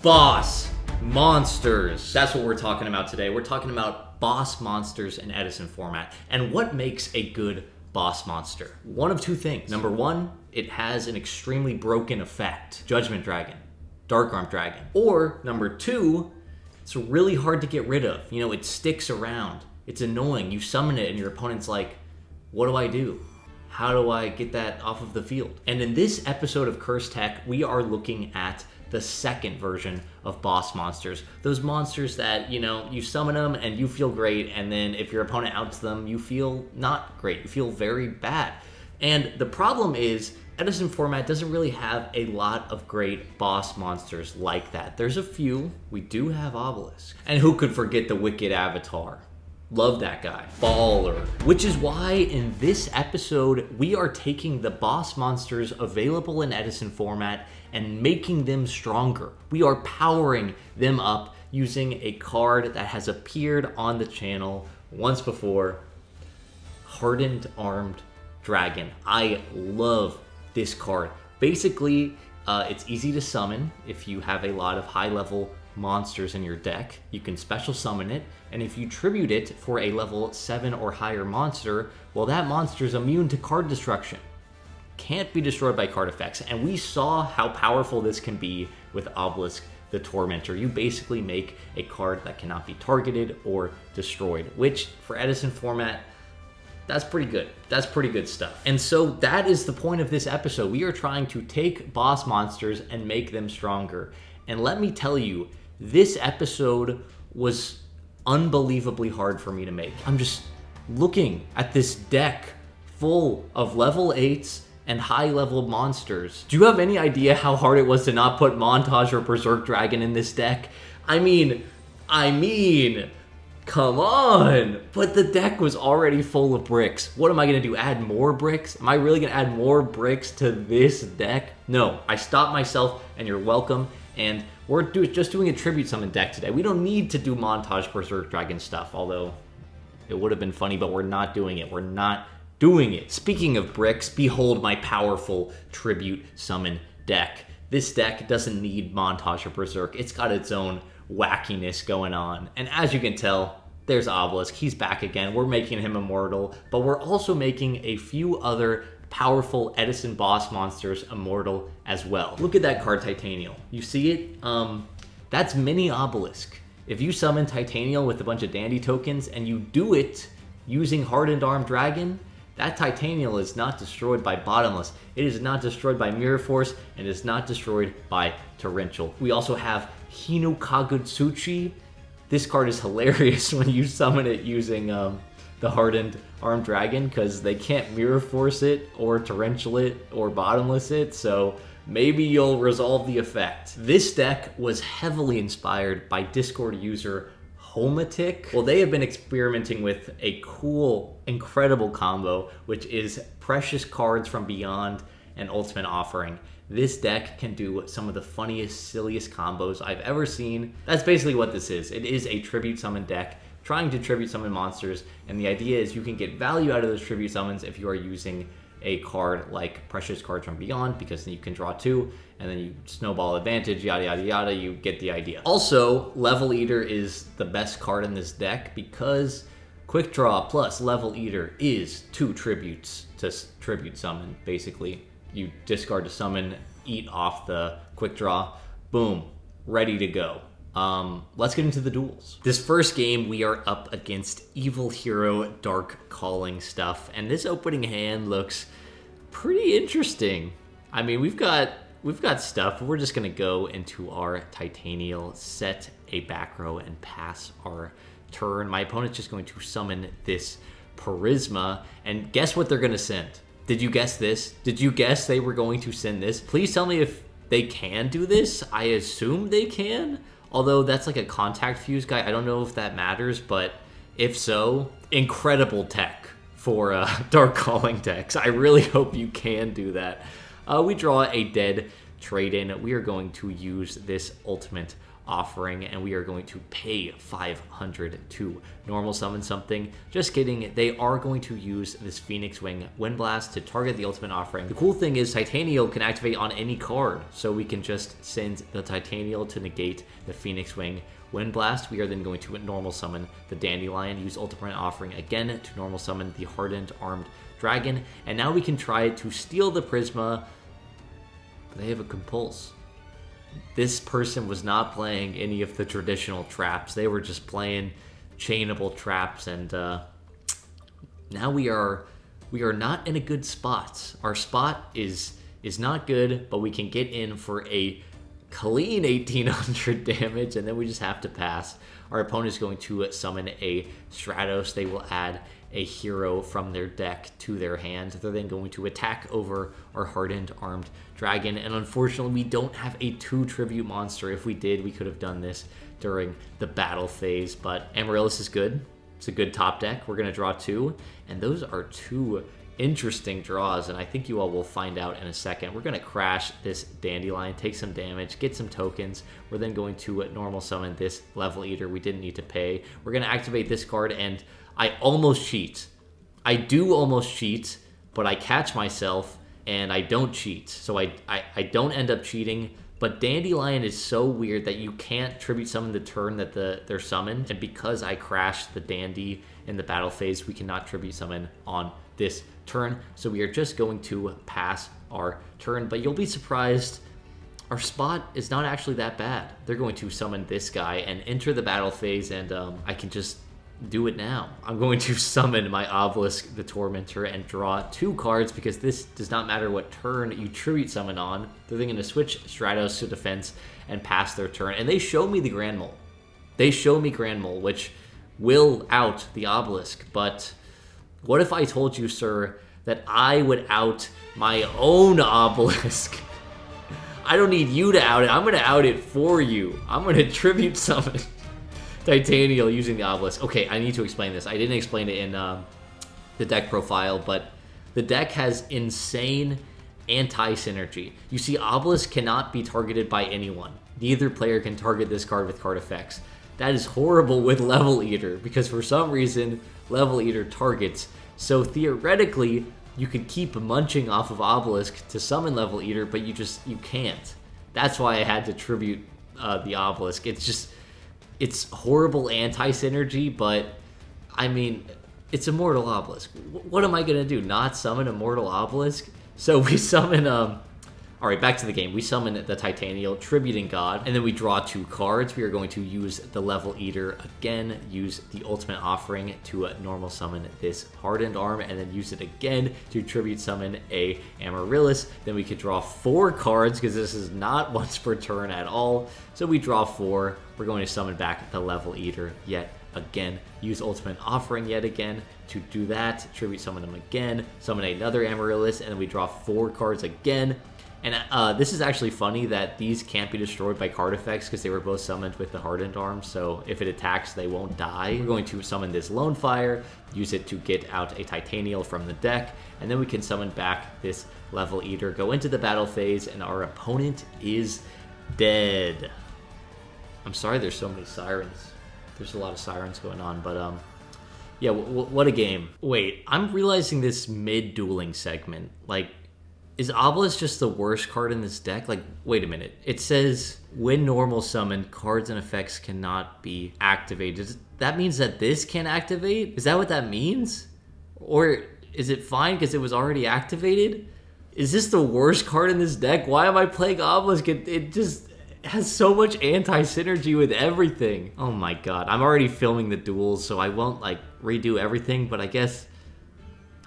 Boss monsters. That's what we're talking about today. We're talking about boss monsters in Edison format and what makes a good boss monster. One of two things. Number one, it has an extremely broken effect. Judgment Dragon, Dark Arm Dragon. Or number two, it's really hard to get rid of. You know, it sticks around. It's annoying. You summon it and your opponent's like, what do I do? How do I get that off of the field? And in this episode of Cursed Tech, we are looking at the second version of boss monsters. Those monsters that, you know, you summon them and you feel great, and then if your opponent outs them, you feel not great. You feel very bad. And the problem is, Edison format doesn't really have a lot of great boss monsters like that. There's a few. We do have Obelisk. And who could forget the Wicked Avatar? Love that guy. Baller. Which is why in this episode, we are taking the boss monsters available in Edison format and making them stronger. We are powering them up using a card that has appeared on the channel once before, Hardened Armed Dragon. I love this card. Basically, it's easy to summon if you have a lot of high-level monsters in your deck. You can special summon it, and if you tribute it for a level 7 or higher monster, well, that monster is immune to card destruction. Can't be destroyed by card effects, and we saw how powerful this can be with Obelisk the Tormentor. You basically make a card that cannot be targeted or destroyed, which for Edison format, that's pretty good. That's pretty good stuff. And so that is the point of this episode. We are trying to take boss monsters and make them stronger. And let me tell you, this episode was unbelievably hard for me to make. I'm just looking at this deck full of level 8s and high-level monsters. Do you have any idea how hard it was to not put Montage or Berserk Dragon in this deck? I mean, come on! But the deck was already full of bricks. What am I gonna do, add more bricks? Am I really gonna add more bricks to this deck? No, I stopped myself, and you're welcome. And we're just doing a tribute summon deck today. We don't need to do Montage Berserk Dragon stuff, although it would have been funny, but we're not doing it. We're not doing it. Speaking of bricks, behold my powerful tribute summon deck. This deck doesn't need Montage or Berserk. It's got its own wackiness going on. And as you can tell, there's Obelisk. He's back again. We're making him immortal, but we're also making a few other powerful Edison boss monsters immortal as well. Look at that card, Titanial. You see it? That's mini Obelisk. If you summon Titanial with a bunch of dandy tokens and you do it using Hardened Armed Dragon, that Titanial is not destroyed by Bottomless. It is not destroyed by Mirror Force, and is not destroyed by Torrential. We also have Hinokagutsuchi. This card is hilarious when you summon it using the Hardened Armed Dragon, because they can't Mirror Force it or Torrential it or Bottomless it, so maybe you'll resolve the effect. This deck was heavily inspired by Discord user Homatic. Well, they have been experimenting with a cool, incredible combo, which is Precious Cards from Beyond and Ultimate Offering. This deck can do some of the funniest, silliest combos I've ever seen. That's basically what this is. It is a tribute summon deck trying to tribute summon monsters, and the idea is you can get value out of those tribute summons if you are using a card like Precious Cards from Beyond, because then you can draw 2, and then you snowball advantage, yada yada yada, you get the idea. Also, Level Eater is the best card in this deck because Quick Draw plus Level Eater is 2 tributes to tribute summon, basically. You discard to summon, eat off the Quick Draw, boom, ready to go. Let's get into the duels. This first game, we are up against Evil Hero Dark Calling stuff, and this opening hand looks pretty interesting. I mean, we've got stuff. We're just gonna go into our Titanial, set a back row, and pass our turn. My opponent's just going to summon this Charisma, and guess what they're gonna send? Did you guess this? Did you guess they were going to send this? Please tell me if they can do this. I assume they can. Although that's like a contact fuse guy. I don't know if that matters, but if so, incredible tech for Dark Calling decks. I really hope you can do that. We draw a dead trade in, we are going to use this ultimate offering, and we are going to pay 500 to normal summon something. Just kidding, they are going to use this Phoenix Wing Wind Blast to target the ultimate offering. The cool thing is Titanial can activate on any card, so we can just send the Titanial to negate the Phoenix Wing Wind Blast. We are then going to normal summon the Dandelion, use ultimate offering again to normal summon the Hardened Armed Dragon, and now we can try to steal the Prisma, but they have a Compulse. This person was not playing any of the traditional traps. They were just playing chainable traps, and now we are not in a good spot. Our spot is not good, but we can get in for a clean 1800 damage, and then we just have to pass. Our opponent is going to summon a Stratos. They will add a hero from their deck to their hand. They're then going to attack over our Hardened Armed Dragon, and unfortunately we don't have a 2 tribute monster. If we did, we could have done this during the battle phase, but Amaryllis is good. It's a good top deck. We're going to draw 2, and those are 2 interesting draws, and I think you all will find out in a second. We're going to crash this Dandelion, take some damage, get some tokens. We're then going to normal summon this Level Eater. We didn't need to pay. We're going to activate this card, and I almost cheat. I do almost cheat, but I catch myself and I don't cheat. So I don't end up cheating, but Dandelion is so weird that you can't tribute summon the turn that they're summoned, and because I crashed the Dandy in the battle phase, we cannot tribute summon on this turn. So we are just going to pass our turn, but you'll be surprised, our spot is not actually that bad. They're going to summon this guy and enter the battle phase, and I can just do it now. I'm going to summon my Obelisk the Tormentor and draw 2 cards, because this does not matter what turn you tribute summon on. They're then going to switch Stratos to defense and pass their turn, and they show me the Grand Mole. They show me Grand Mole, which will out the Obelisk, but what if I told you, sir, that I would out my own Obelisk? I don't need you to out it. I'm going to out it for you. I'm going to tribute summon Titanial using the Obelisk. Okay, I need to explain this. I didn't explain it in the deck profile, but the deck has insane anti-synergy. You see, Obelisk cannot be targeted by anyone. Neither player can target this card with card effects. That is horrible with Level Eater, because for some reason, Level Eater targets. So theoretically, you could keep munching off of Obelisk to summon Level Eater, but you can't. That's why I had to tribute the Obelisk. It's horrible anti-synergy, but I mean, it's Immortal Obelisk. What am I gonna do? Not summon Immortal Obelisk? So we summon, alright, back to the game. We summon the Titanial, Tributing God, and then we draw 2 cards. We are going to use the Level Eater again, use the Ultimate Offering to normal summon this Hardened Arm, and then use it again to tribute summon a Amaryllis. Then we could draw 4 cards, because this is not once per turn at all. So we draw 4. We're going to summon back the Level Eater yet again, use Ultimate Offering yet again to do that, tribute summon them again, summon another Amaryllis, and then we draw 4 cards again. And this is actually funny that these can't be destroyed by card effects, because they were both summoned with the Hardened Arm, so if it attacks, they won't die. We're going to summon this Lone Fire, use it to get out a Titanial from the deck, and then we can summon back this Level Eater, go into the battle phase, and our opponent is dead. I'm sorry there's so many sirens. There's a lot of sirens going on, but yeah, what a game. Wait, I'm realizing this mid-dueling segment, like, is Obelisk just the worst card in this deck? Like, wait a minute. It says, when normal summoned, cards and effects cannot be activated. That means that this can't activate? Is that what that means? Or is it fine because it was already activated? Is this the worst card in this deck? Why am I playing Obelisk? It just has so much anti-synergy with everything. Oh my god. I'm already filming the duels, so I won't, like, redo everything, but I guess...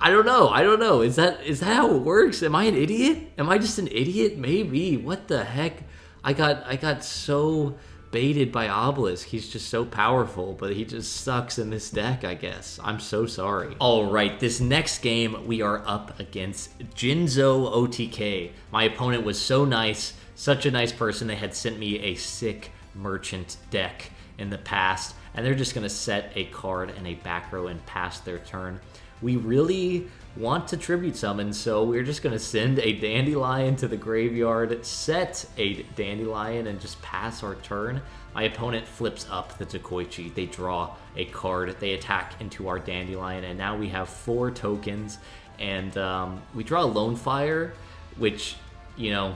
I don't know. Is that how it works? Am I an idiot? Am I just an idiot? Maybe. What the heck? I got so baited by Obelisk. He's just so powerful, but he just sucks in this deck, I guess. I'm so sorry. All right, this next game, we are up against Jinzo OTK. My opponent was so nice, such a nice person. They had sent me a sick merchant deck in the past, and they're just gonna set a card in a back row and pass their turn. We really want to tribute summon, so we're just going to send a Dandelion to the graveyard, set a Dandelion, and just pass our turn. My opponent flips up the Takoichi. They draw a card. They attack into our Dandelion, and now we have 4 tokens. And we draw a Lone Fire, which, you know,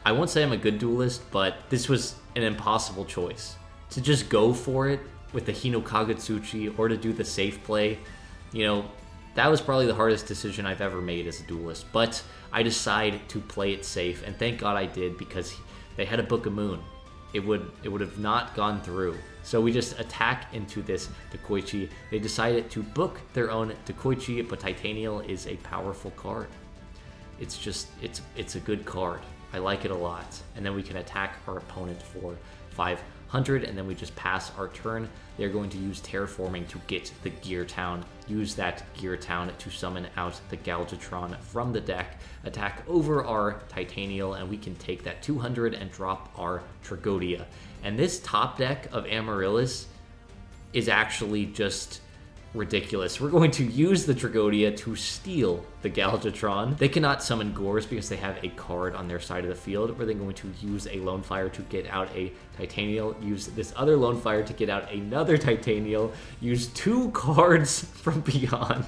I won't say I'm a good duelist, but this was an impossible choice. To just go for it with the Hinokaga Tsuchi or to do the safe play, you know, that was probably the hardest decision I've ever made as a duelist. But I decided to play it safe, and thank God I did, because they had a Book of Moon. It would have not gone through. So we just attack into this Takoichi. They decided to book their own Takoichi, but Titanial is a powerful card. It's just, it's a good card. I like it a lot. And then we can attack our opponent for 500, and then we just pass our turn. They're going to use Terraforming to get the Gear Town. Use that Gear Town to summon out the Galvatron from the deck. Attack over our Titanial, and we can take that 200 and drop our Tragodia. And this top deck of Amaryllis is actually just ridiculous. We're going to use the Tragodia to steal the Galvatron. They cannot summon Gores because they have a card on their side of the field. We're then going to use a Lone Fire to get out a Titanial, use this other Lone Fire to get out another Titanial, use 2 cards from Beyond,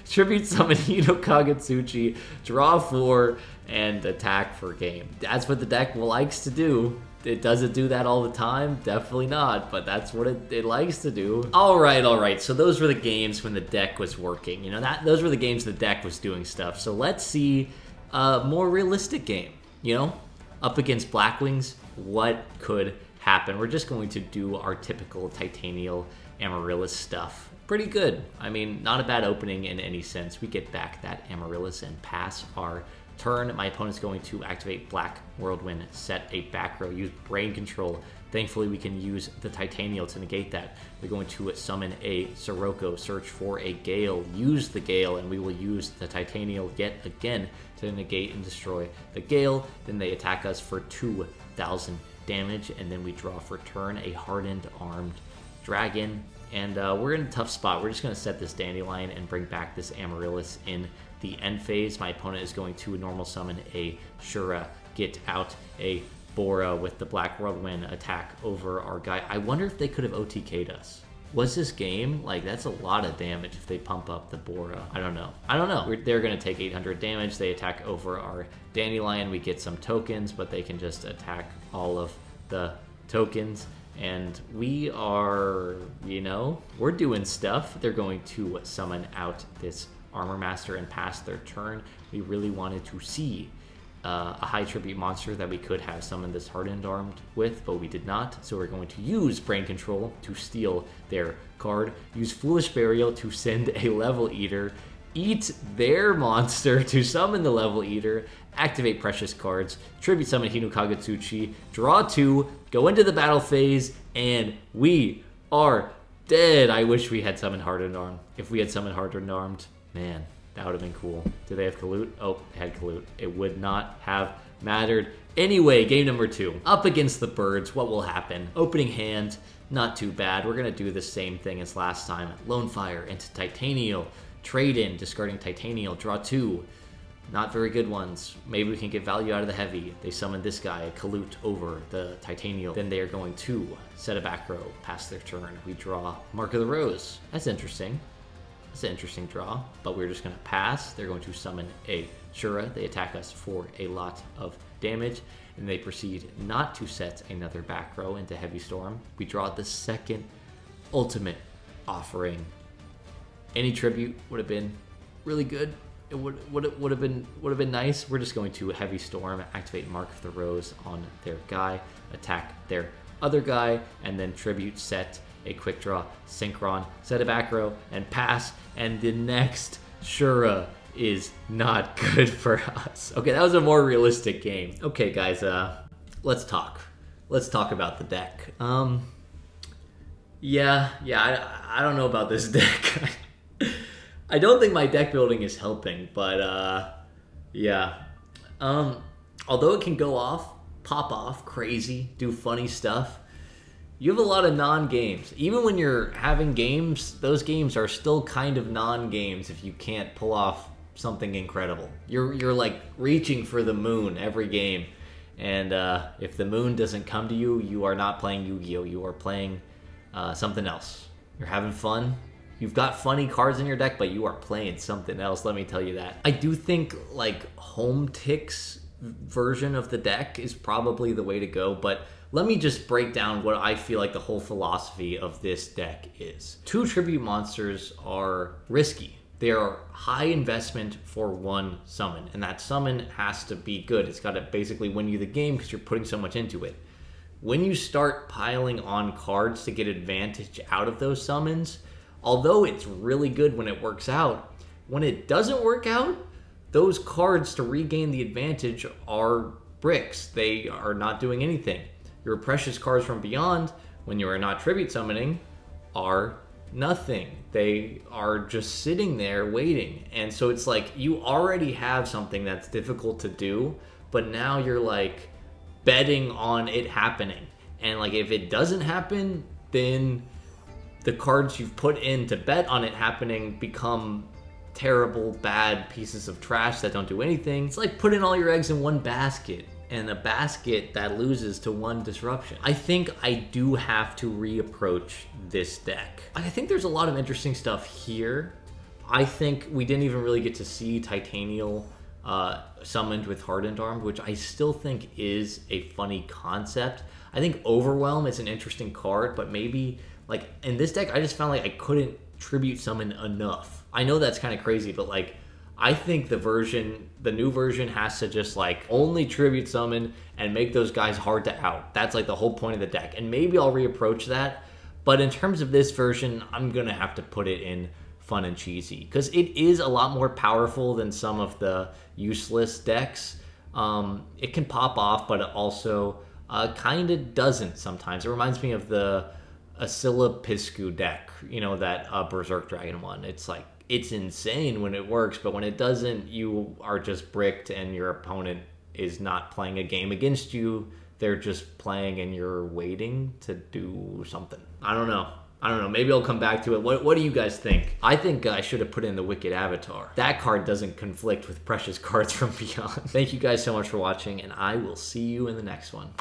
tribute summon Hinokaga Tsuchi, draw 4, and attack for game. That's what the deck likes to do. Does it do that all the time? Definitely not, but that's what it likes to do. All right. So those were the games when the deck was working. You know, those were the games the deck was doing stuff. So let's see a more realistic game. You know, up against Blackwings, what could happen? We're just going to do our typical Titanial Amaryllis stuff. Pretty good. I mean, not a bad opening in any sense. We get back that Amaryllis and pass our turn. My opponent's going to activate Black Whirlwind, set a back row, use Brain Control. Thankfully, we can use the Titanial to negate that. They're going to summon a Sirocco, search for a Gale, use the Gale, and we will use the Titanial yet again to negate and destroy the Gale. Then they attack us for 2,000 damage, and then we draw for turn a Hardened Armed Dragon. And we're in a tough spot. We're just going to set this Dandelion and bring back this Amaryllis in the end phase. My opponent is going to normal summon a Shura, get out a Bora with the Black Whirlwind, attack over our guy. I wonder if they could have OTK'd us. Was this game, like, that's a lot of damage if they pump up the Bora. I don't know. They're going to take 800 damage. They attack over our Dandelion. We get some tokens, but they can just attack all of the tokens. And we are, you know, we're doing stuff. They're going to summon out this Armor Master and pass their turn. We really wanted to see a high tribute monster that we could have summoned this Hardened Armed with, but we did not. So we're going to use Brain Control to steal their card, use Foolish Burial to send a Level Eater, eat their monster to summon the Level Eater, activate Precious Cards, tribute summon Hinokaga Tsuchi, draw 2, go into the battle phase, and we are dead. I wish we had summoned Hardened Armed. If we had summoned Hardened Armed, man, that would have been cool. Do they have Kalut? Oh, they had Kalut. It would not have mattered. Anyway, game number 2. Up against the birds, what will happen? Opening hand, not too bad. We're going to do the same thing as last time. Lone Fire into Titanial. Trade in, discarding Titanial. Draw 2. Not very good ones. Maybe we can get value out of the heavy. They summon this guy, Kalut, over the Titanial. Then they are going to set a back row, pass their turn. We draw Mark of the Rose. That's interesting. That's an interesting draw, but we're just going to pass. They're going to summon a Shura. They attack us for a lot of damage, and they proceed not to set another back row into Heavy Storm. We draw the second ultimate offering. Any tribute would have been really good. It would have been nice. We're just going to Heavy Storm, activate Mark of the Rose on their guy, attack their other guy, and then tribute, set a quick draw, Synchron, set a back row, and pass. And the next Shura is not good for us. Okay, that was a more realistic game. Okay, guys, let's talk. Let's talk about the deck. Yeah, I don't know about this deck. I don't think my deck building is helping, but yeah. Although it can go off, pop off, crazy, do funny stuff, You have a lot of non-games. Even when you're having games, those games are still kind of non-games if you can't pull off something incredible. You're like reaching for the moon every game. And if the moon doesn't come to you, you are not playing Yu-Gi-Oh! You are playing something else. You're having fun. You've got funny cards in your deck, but you are playing something else, let me tell you that. I do think like home ticks version of the deck is probably the way to go, but let me just break down what I feel like the whole philosophy of this deck is. 2 tribute monsters are risky. They are high investment for 1 summon, and that summon has to be good. It's got to basically win you the game because you're putting so much into it. When you start piling on cards to get advantage out of those summons, although it's really good when it works out, when it doesn't work out, those cards to regain the advantage are bricks. They are not doing anything. Your precious cards from beyond, when you are not tribute summoning, are nothing. They are just sitting there waiting. And so it's like you already have something that's difficult to do, but now you're like betting on it happening. And like if it doesn't happen, then the cards you've put in to bet on it happening become terrible, bad pieces of trash that don't do anything. It's like putting all your eggs in one basket, and a basket that loses to 1 disruption. I think I do have to reapproach this deck. I think there's a lot of interesting stuff here. I think we didn't even really get to see Titanial summoned with Hardened Arm, which I still think is a funny concept. I think Overwhelm is an interesting card, but maybe like in this deck, I just found like I couldn't tribute summon enough. I know that's kind of crazy, but like I think the new version has to just like only tribute summon and make those guys hard to out. That's like the whole point of the deck. And maybe I'll reapproach that. But in terms of this version, I'm gonna have to put it in fun and cheesy because it is a lot more powerful than some of the useless decks. It can pop off, but it also kind of doesn't sometimes. It reminds me of the Piscu deck, you know, that Berserk Dragon one. It's like, it's insane when it works, but when it doesn't, you are just bricked and your opponent is not playing a game against you. They're just playing and you're waiting to do something. I don't know. Maybe I'll come back to it. What do you guys think? I think I should have put in the Wicked Avatar. That card doesn't conflict with precious cards from beyond. Thank you guys so much for watching, and I will see you in the next one.